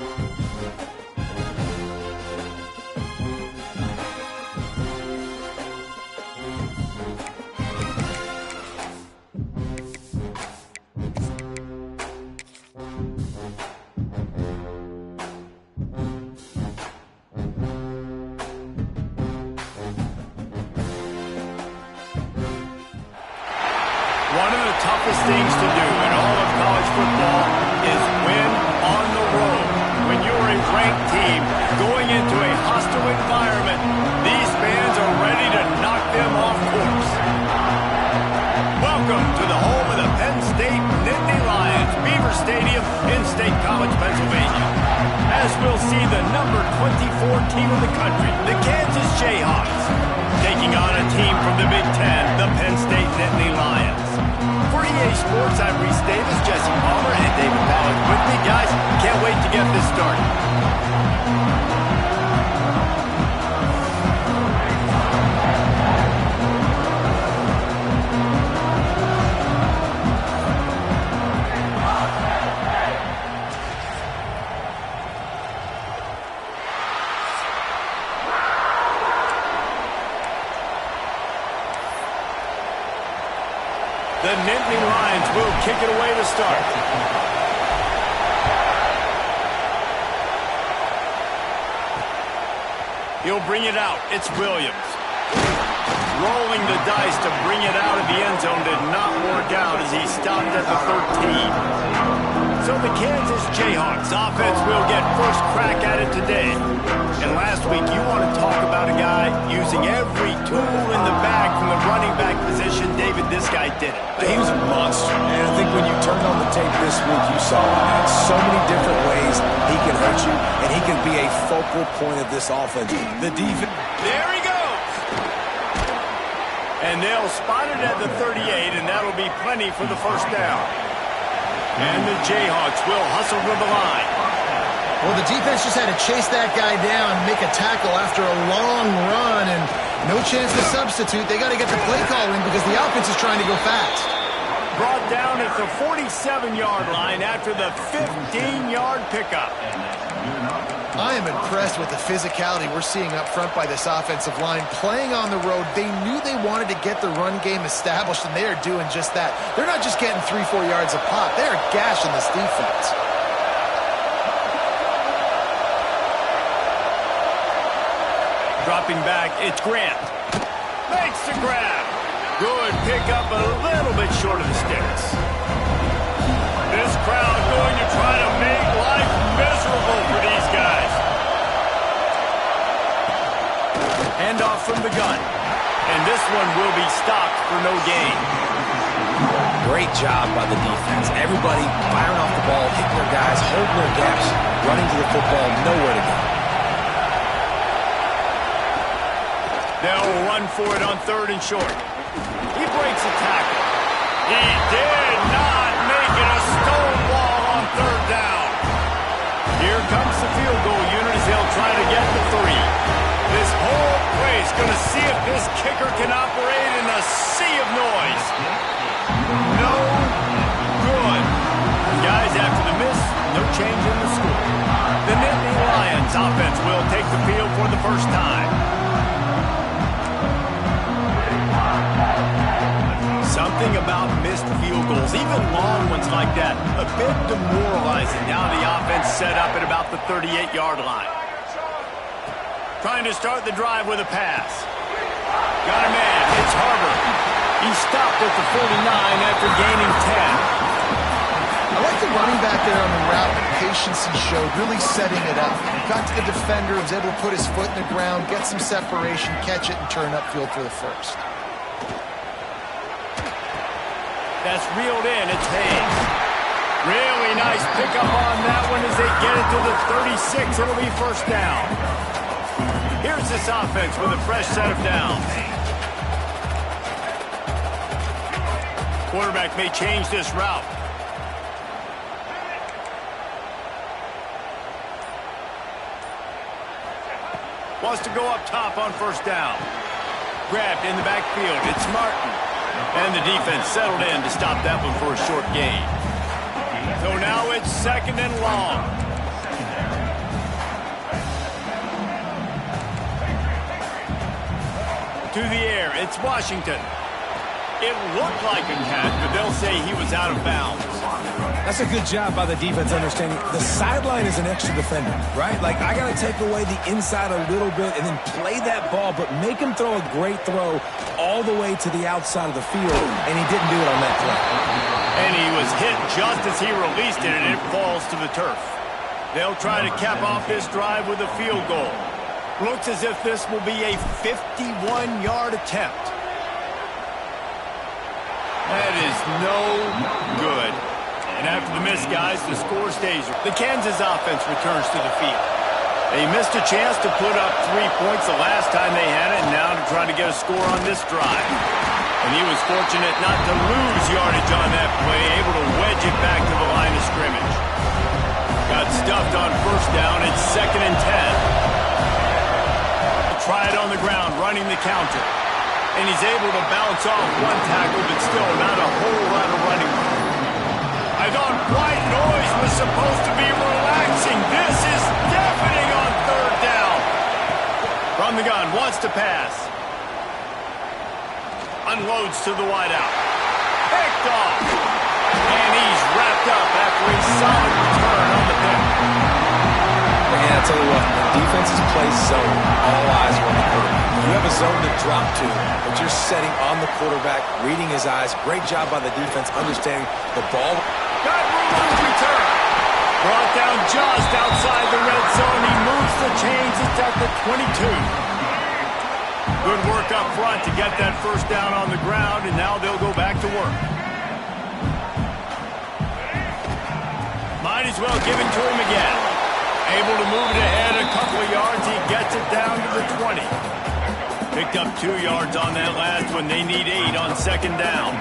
One of the toughest things to do in all of college football is win on the road. When you're a ranked team going into a hostile environment, these fans are ready to knock them off course. Welcome to the home of the Penn State Nittany Lions, Beaver Stadium in State College, Pennsylvania. As we'll see the number 24 team in the country, the Kansas Jayhawks, taking on a team from the Big Ten, the Penn State Nittany Lions. For EA Sports, I'm Reese Davis, Jesse Palmer, and David Ballard with me. Guys, can't wait to get this started. The Nittany Lions will kick it away to start. He'll bring it out. It's Williams. Rolling the dice to bring it out of the end zone did not work out as he stopped at the 13. So the Kansas Jayhawks offense will get first crack at it today. And last week, you want to talk about a guy using every tool in the bag from the running back position. David, this guy did it. He was a monster, and I think when you turned on the tape this week, you saw in so many different ways he can hurt you, and he can be a focal point of this offense. The defense. There he goes. And they'll spot it at the 38, and that'll be plenty for the first down. And the Jayhawks will hustle to the line. Well, the defense just had to chase that guy down, make a tackle after a long run, and no chance to substitute. They got to get the play call in because the offense is trying to go fast. Brought down at the 47-yard line after the 15-yard pickup. I am impressed with the physicality we're seeing up front by this offensive line. Playing on the road, they knew they wanted to get the run game established, and they are doing just that. They're not just getting 3-4 yards a pop. They are gashing this defense. Dropping back, it's Grant. Makes the grab. Good pickup, a little bit short of the sticks. This crowd going to try to make life miserable for these guys. Handoff from the gun. And this one will be stopped for no gain. Great job by the defense. Everybody firing off the ball, hitting their guys, holding their gaps, running to the football, nowhere to go. They'll run for it on 3rd and short. He breaks a tackle. He did not make it a stonewall on 3rd down. Here comes the field goal unit as they'll try to get the 3. This whole place going to see if this kicker can operate in a sea of noise. No good. Guys, after the miss, no change in the score. The Nittany Lions offense will take the field for the first time. Something about missed field goals, even long ones like that, a bit demoralizing. Now the offense set up at about the 38-yard line. Trying to start the drive with a pass. Got a man. It's Harbor. He stopped at the 49 after gaining 10. I like the running back there on the route, the patience he showed, really setting it up. Got to the defender, was able to put his foot in the ground, get some separation, catch it, and turn upfield for the first. That's reeled in. It's Hayes. Really nice pickup on that one as they get it to the 36. It'll be first down. Here's this offense with a fresh set of downs. Quarterback may change this route. Wants to go up top on first down. Grabbed in the backfield. It's Martin. And the defense settled in to stop that one for a short gain. So now it's 2nd and long. To the air, it's Washington. It looked like a catch, but they'll say he was out of bounds. That's a good job by the defense understanding the sideline is an extra defender, right? Like, I got to take away the inside a little bit and then play that ball, but make him throw a great throw all the way to the outside of the field, and he didn't do it on that play. And he was hit just as he released it, and it falls to the turf. They'll try to cap off this drive with a field goal. Looks as if this will be a 51-yard attempt. That is no good. And after the miss, guys, the score stays. The Kansas offense returns to the field. They missed a chance to put up 3 points the last time they had it, and now to try to get a score on this drive. And he was fortunate not to lose yardage on that play, able to wedge it back to the line of scrimmage. Got stuffed on first down. It's 2nd and 10. Try it on the ground, running the counter. And he's able to bounce off one tackle, but still not a whole lot of running room. I thought white noise was supposed to be relaxing. This is deafening on 3rd down. From the gun, wants to pass. Unloads to the wideout. Picked off. And he's wrapped up after a solid return on the pick. Man, I tell you what, when defenses play zone, all eyes are on the quarterback. You have a zone to drop to, but you're setting on the quarterback, reading his eyes. Great job by the defense, understanding the ball. Got room on the return. Brought down just outside the red zone. He moves the chains. It's at the 22. Good work up front to get that first down on the ground, and now they'll go back to work. Might as well give it to him again. Able to move it ahead a couple of yards. He gets it down to the 20. Picked up 2 yards on that last one. They need 8 on 2nd down.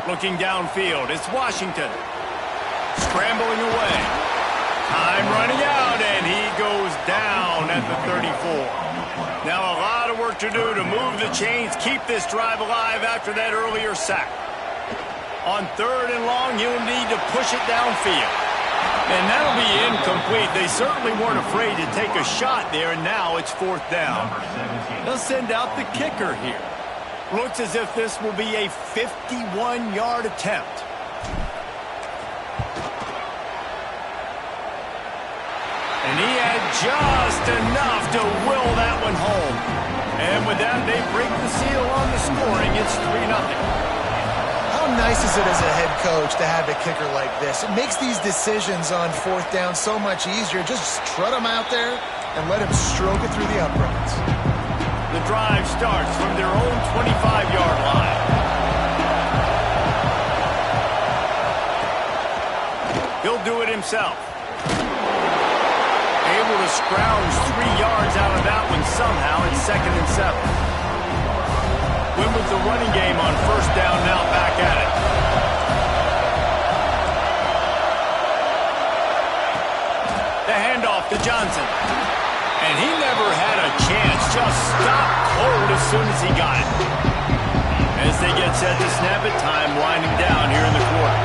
Looking downfield, it's Washington. Scrambling away. Time running out, and he goes down at the 34. Now a lot of work to do to move the chains, keep this drive alive after that earlier sack. On 3rd and long, he'll need to push it downfield. And that'll be incomplete. They certainly weren't afraid to take a shot there, and now it's 4th down. They'll send out the kicker here. Looks as if this will be a 51-yard attempt. And he had just enough to will that one home. And with that, they break the seal on the scoring. It's 3-0. How nice is it as a head coach to have a kicker like this? It makes these decisions on 4th down so much easier. Just strut him out there and let him stroke it through the uprights. The drive starts from their own 25-yard line. He'll do it himself. Able to scrounge 3 yards out of that one somehow. It's 2nd and 7. Win with the running game on 1st down, now back at it. The handoff to Johnson. And he never had a chance, just stopped cold as soon as he got it. As they get set to snap it, time winding down here in the quarter.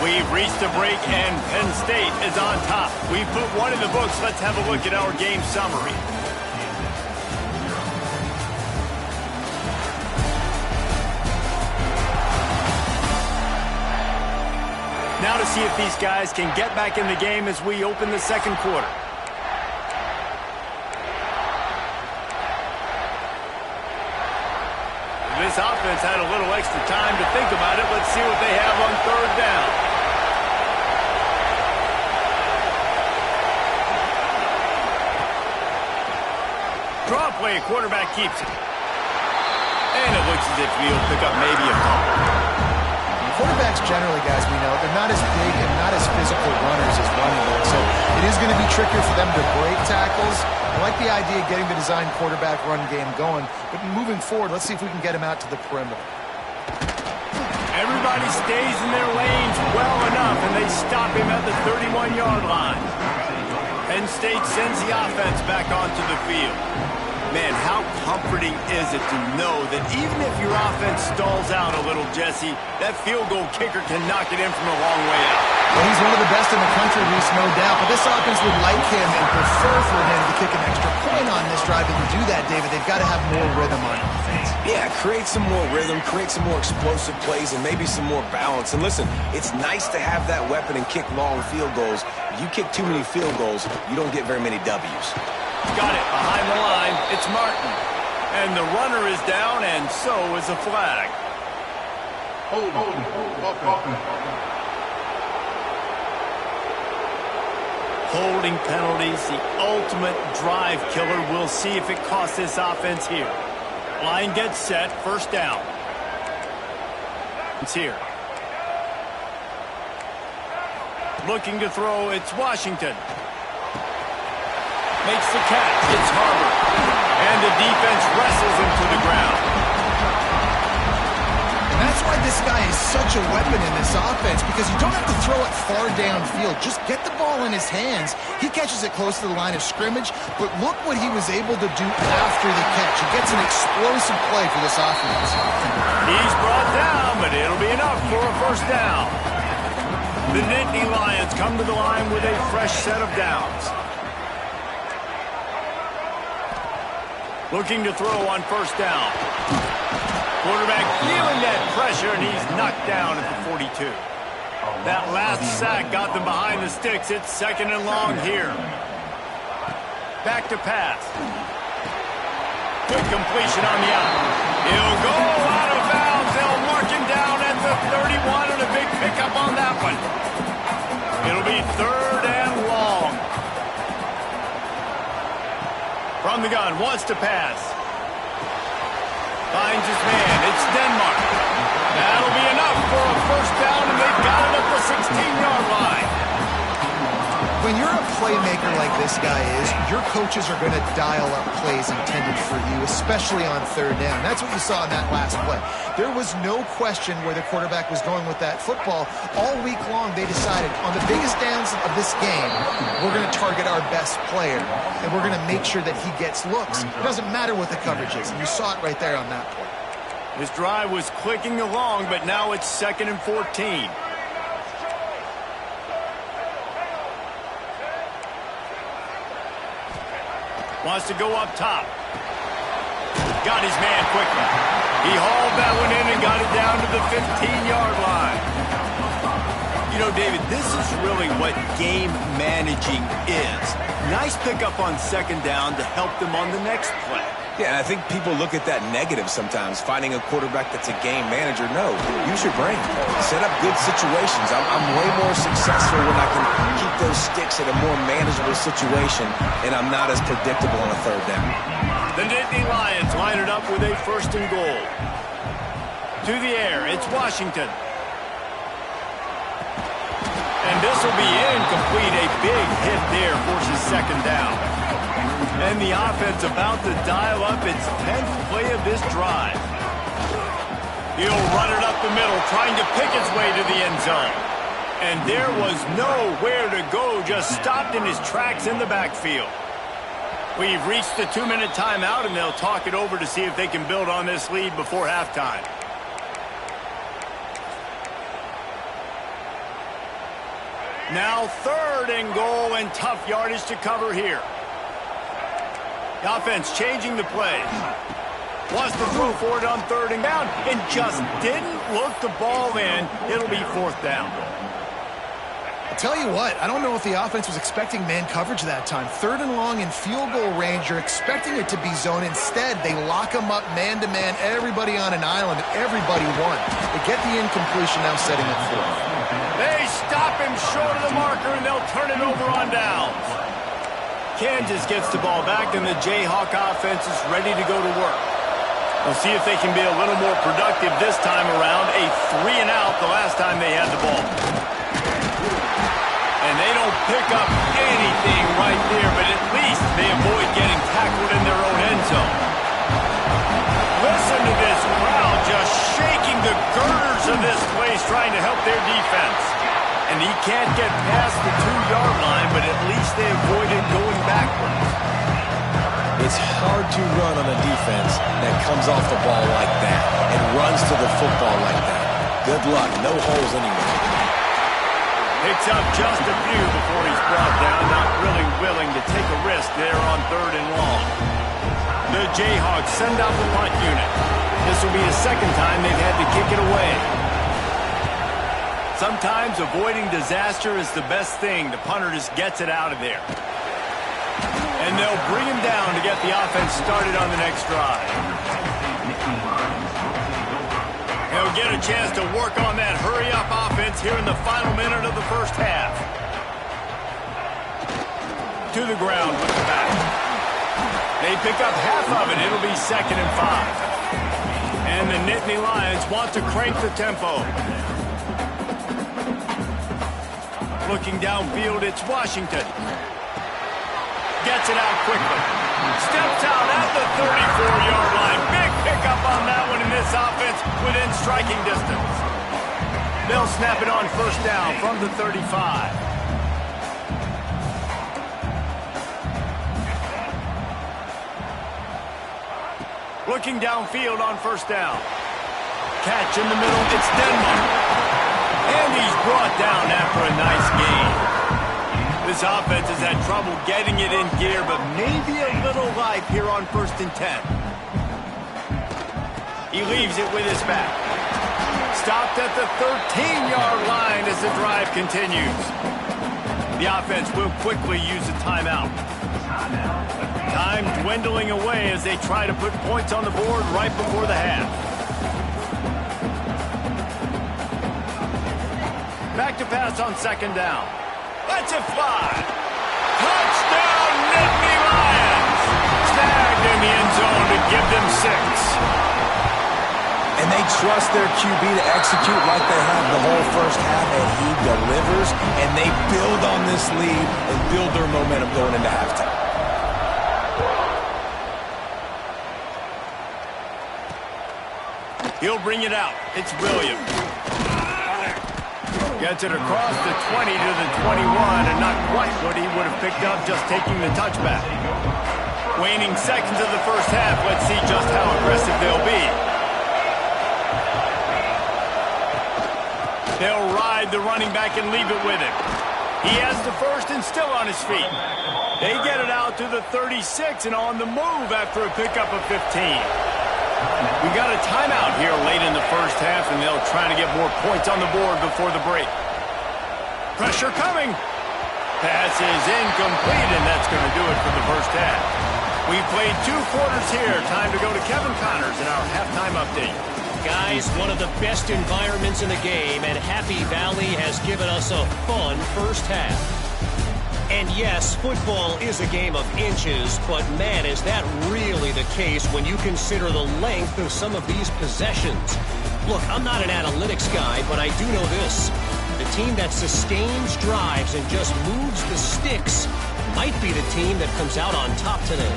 We've reached a break, and Penn State is on top. We've put one in the books. Let's have a look at our game summary. Now to see if these guys can get back in the game as we open the 2nd quarter. This offense had a little extra time to think about it. Let's see what they have on 3rd down. Draw play, quarterback keeps it. And it looks as if he'll pick up maybe a couple. Quarterbacks generally, guys, we know, they're not as big and not as physical runners as running backs, so it is going to be trickier for them to break tackles. I like the idea of getting the design quarterback run game going, but moving forward, let's see if we can get him out to the perimeter. Everybody stays in their lanes well enough, and they stop him at the 31-yard line. Penn State sends the offense back onto the field. Man, how comforting is it to know that even if your offense stalls out a little, Jesse, that field goal kicker can knock it in from a long way out. Well, he's one of the best in the country, Reese, no doubt. But this offense would like him and prefer for him to kick an extra point on this drive. And to do that, David, they've got to have more rhythm on offense. Yeah, create some more rhythm, create some more explosive plays, and maybe some more balance. And listen, it's nice to have that weapon and kick long field goals. If you kick too many field goals, you don't get very many W's. Got it behind the line. It's Martin. And the runner is down, and so is a flag. Holding penalties, the ultimate drive killer. We'll see if it costs this offense here. Line gets set, first down. It's here. Looking to throw, it's Washington. Makes the catch, it's Harvard. And the defense wrestles him to the ground. And that's why this guy is such a weapon in this offense, because you don't have to throw it far downfield. Just get the ball in his hands. He catches it close to the line of scrimmage, but look what he was able to do after the catch. He gets an explosive play for this offense. He's brought down, but it'll be enough for a first down. The Nittany Lions come to the line with a fresh set of downs. Looking to throw on first down. Quarterback feeling that pressure, and he's knocked down at the 42. That last sack got them behind the sticks. It's second and long here. Back to pass. Good completion on the out. He'll go out of bounds. They'll mark him down at the 31, and a big pickup on that one. It'll be third and long. From the gun, wants to pass. Finds his man. It's Denmark. That'll be enough for a first down, and they've got it at the 16-yard line. When you're a playmaker like this guy is, your coaches are going to dial up plays intended for you, especially on third down. That's what you saw in that last play. There was no question where the quarterback was going with that football. All week long, they decided on the biggest downs of this game, we're going to target our best player, and we're going to make sure that he gets looks. It doesn't matter what the coverage is, and you saw it right there on that play. This drive was clicking along, but now it's second and 14. Wants to go up top. Got his man quickly. He hauled that one in and got it down to the 15-yard line. You know, David, this is really what game managing is. Nice pickup on second down to help them on the next play. Yeah, and I think people look at that negative sometimes, finding a quarterback that's a game manager. No, use your brain. Set up good situations. I'm way more successful when I can keep those sticks at a more manageable situation, and I'm not as predictable on a third down. The Nittany Lions line it up with a first and goal. To the air, it's Washington. And this will be incomplete. A big hit there forces second down. And the offense about to dial up its 10th play of this drive. He'll run it up the middle, trying to pick its way to the end zone. And there was nowhere to go, just stopped in his tracks in the backfield. We've reached the 2-minute timeout, and they'll talk it over to see if they can build on this lead before halftime. Now third and goal, and tough yardage to cover here. The offense changing the play. Wants to throw for it on third and down, and just didn't look the ball in. It'll be fourth down. I'll tell you what, I don't know if the offense was expecting man coverage that time. Third and long in field goal range, you're expecting it to be zone. Instead, they lock them up man-to-man, everybody on an island, everybody won. They get the incompletion, now setting it forth. They stop him short of the marker, and they'll turn it over on downs. Kansas gets the ball back, and the Jayhawk offense is ready to go to work. We'll see if they can be a little more productive this time around. A 3-and-out the last time they had the ball. And they don't pick up anything right there, but at least they avoid getting tackled in their own end zone. Listen to this crowd just shaking the girders of this place, trying to help their defense. And he can't get past the 2-yard line, but at least they avoided going backwards. It's hard to run on a defense that comes off the ball like that and runs to the football like that. Good luck. No holes anywhere. Picks up just a few before he's brought down, not really willing to take a risk there on 3rd and long. The Jayhawks send out the punt unit. This will be the second time they've had to kick it away. Sometimes avoiding disaster is the best thing. The punter just gets it out of there. And they'll bring him down to get the offense started on the next drive. He'll get a chance to work on that hurry-up offense here in the final minute of the first half. To the ground with the back. They pick up half of it. It'll be 2nd and 5. And the Nittany Lions want to crank the tempo. Looking downfield, it's Washington. Gets it out quickly. Steps out at the 34-yard line. Big pickup on that one in this offense within striking distance. They'll snap it on 1st down from the 35. Looking downfield on 1st down. Catch in the middle, it's Denmark. And he's brought down after a nice gain. This offense has had trouble getting it in gear, but maybe a little life here on 1st and 10. He leaves it with his back. Stopped at the 13-yard line as the drive continues. The offense will quickly use a timeout. Time dwindling away as they try to put points on the board right before the half. Back to pass on 2nd down. Lets it fly. Touchdown, Nittany Lions. Snagged in the end zone to give them 6. And they trust their QB to execute like they have the whole first half, and he delivers, and they build on this lead and build their momentum going into halftime. He'll bring it out. It's Williams. Gets it across the 20 to the 21, and not quite what he would have picked up just taking the touchback. Waning seconds of the first half. Let's see just how aggressive they'll be. They'll ride the running back and leave it with him. He has the first and still on his feet. They get it out to the 36 and on the move after a pickup of 15. We got a timeout here late in the first half, and they'll try to get more points on the board before the break. Pressure coming. Pass is incomplete, and that's going to do it for the first half. We've played 2 quarters here. Time to go to Kevin Connors in our halftime update. Guys, one of the best environments in the game, and Happy Valley has given us a fun first half. And yes, football is a game of inches, but man, is that really the case when you consider the length of some of these possessions. Look, I'm not an analytics guy, but I do know this. The team that sustains drives and just moves the sticks might be the team that comes out on top today.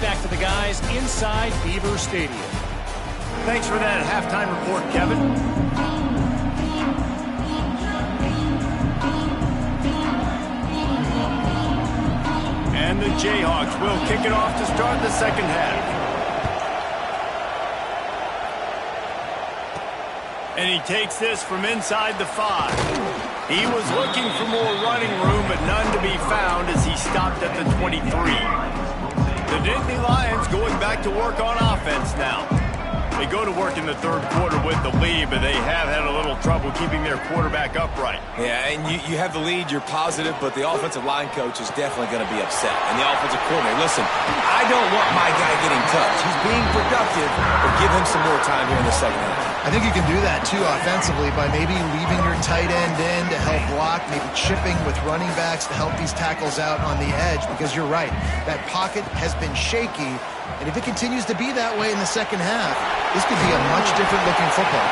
Back to the guys inside Beaver Stadium. Thanks for that halftime report, Kevin. And the Jayhawks will kick it off to start the second half. And he takes this from inside the 5. He was looking for more running room, but none to be found as he stopped at the 23. The Nittany Lions going back to work on offense now. They go to work in the 3rd quarter with the lead, but they have had a little trouble keeping their quarterback upright. Yeah, and you have the lead, you're positive, but the offensive line coach is definitely going to be upset. And the offensive coordinator, listen, I don't want my guy getting touched. He's being productive, but give him some more time here in the second half. I think you can do that, too, offensively, by maybe leaving your tight end in to help block, maybe chipping with running backs to help these tackles out on the edge, because you're right, that pocket has been shaky, and if it continues to be that way in the second half, this could be a much different-looking football.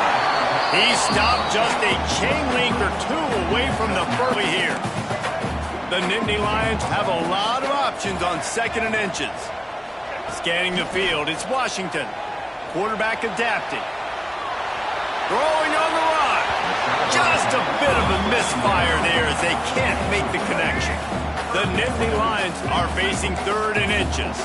He stopped just a chain link or 2 away from the Furley here. The Nittany Lions have a lot of options on 2nd and inches. Scanning the field, it's Washington. Quarterback adapting. Throwing on the run. Just a bit of a misfire there as they can't make the connection. The Nittany Lions are facing 3rd and inches.